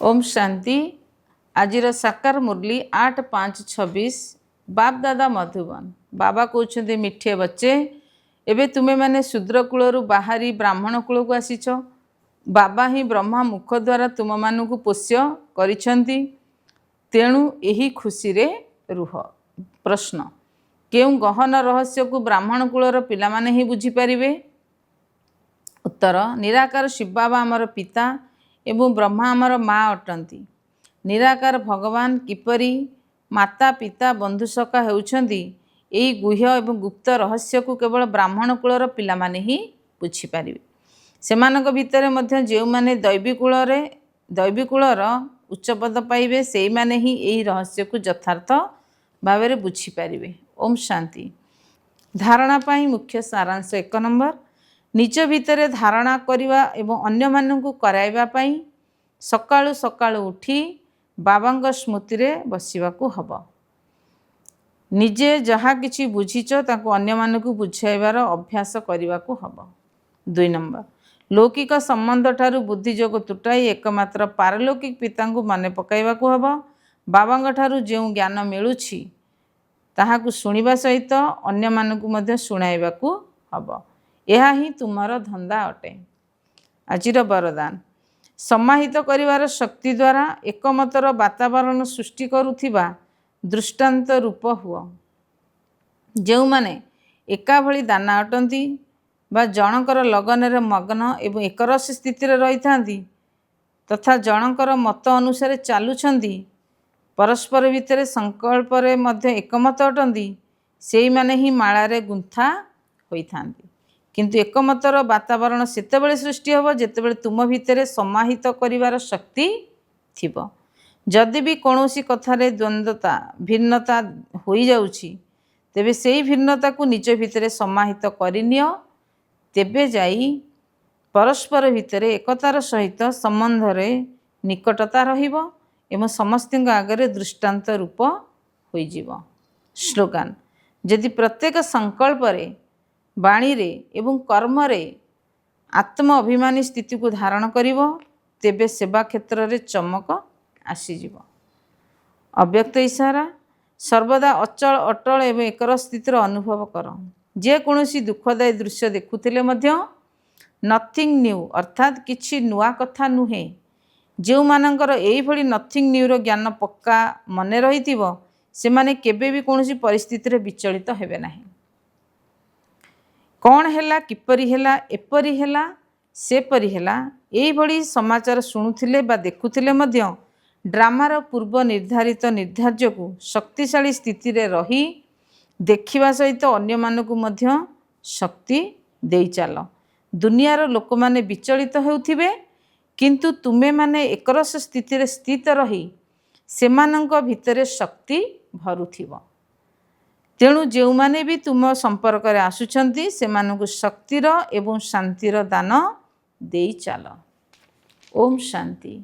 ओम शांति। आजिर साकार मुरली 8/5/26 बाप दादा मधुबन। बाबा कहते मिठे बच्चे एबे तुम्हें माने शूद्र कूलरू बाहरी ब्राह्मण कूल को आसीच। बाबा ही ब्रह्मा मुख द्वारा तुम मानू पोष्य करिछंती, तेणु यही खुशी रे रुह। प्रश्न, केउ गहन रहस्य को ब्राह्मण कूलर पिला माने ही बुझी पारिबे? उत्तर, निराकार शिव बाबा आमर पिता एवं ब्रह्मा आमर माँ अटंती। निराकार भगवान किपरि माता पिता बंधु सखा हेउछंती एई गुह्य एवं गुप्त रहस्य को केवल ब्राह्मण कूलर पिला माने ही बुझी पारिबे। सेमानक भितरे मध्य जेउ माने दैवी कूलर उच्च पद पाइबे सेई माने ही एई रहस्य को यथार्थ भाव बुझी पारिबे। ओम शांति। धारणा पाई मुख्य सारांश 1 नंबर, निज भितरे धारणा करिवा एवं अन्य मानकु कराइबा पाई सकाळु सकाळु उठी बाबांग स्मृति रे बसिबाकु हब। निजे जहा किछि बुझिच ताकु अन्य मानकु बुझाइबार अभ्यास करिबाकु हब। 2 नंबर, लौकिक संबंध ठारु बुद्धि जोग तुटाई एकमात्र पारलौकिक पितांगु माने पकाइबाकु हब। बाबांग ठारु जेउ ज्ञान मिलुछि ताहाकु सुनिबा सहित अन्य मानकु मध्य सुनाइबाकु हब। यह ही तुमर धंदा अटे। आजिर वरदान, समाहित करिवार शक्ति द्वारा एकमतर वातावरण सृष्टि करुथिबा दृष्टांत रूप हुआ। जो माने एका भली दाना अटंती बा जनकर लगन रे मग्न एवं एकरस स्थिति रे रही थांती तथा जनकर मत अनुसार चालुछंती, परस्पर भितर संकल्प रे मध्य एकमत अटंती, सेई माने ही माला रे गुंथा होई थांती। किंतु एकमतर वातावरण सेतेबेले सृष्टि होब जेतेबेले तुम भितर समाहित करिवार शक्ति थिबो। जदि भी कौनसी कथारे द्वंद्वता भिन्नता होई जाउछि तेबे सेई भिन्नता को निज भितर समाहित करिनियो, तेबे जाई परस्पर भितर एकतार सहित संबंध रे निकटता रहिबो एवं समस्तिंग आगरे दृष्टांत रूप होई जिवो। स्लोगान, यदि प्रत्येक संकल्प रे बाणी रे एवं कर्म रे आत्म अभिमानी स्थिति को धारण करिवो तेबे सेवा क्षेत्र रे चमक आसीजिवो। अव्यक्त इशारा, सर्वदा अचल अटल एवं एकर स्थितिर अनुभव कर। जे कोनोसी दुखदायी दृश्य देखुथिले मध्य नथिंग न्यू अर्थात किछि नुआ कथा नुहे। जो मानकर एई भली नथिंग न्यू रो ज्ञान पक्का मने रहिथिबो सेमाने केबे भी कोनोसी परिस्थिति रे विचलित हेबे नाही। कौन हैला किपरि हैला एपरि हैला सेपरि हैला एई भली समाचार शुणुथिले बा देखुथिले मध्य ड्रामार पूर्व निर्धारित निर्धार्य को शक्तिशाली स्थिति रे रही देखिबा सहित अन्य मानकु मध्य शक्ति देई चाल। दुनियार लोक माने विचलित हेउथिबे किंतु तुमे माने एकरस स्थिति रे स्थित रही सेमानंक भितरे शक्ति भरुथिबो। तेणु जो माने भी तुम संपर्क रे आसुछंती सेमानंकु शक्तिर एवं शांतिर दान देई चाल। ओम शांति।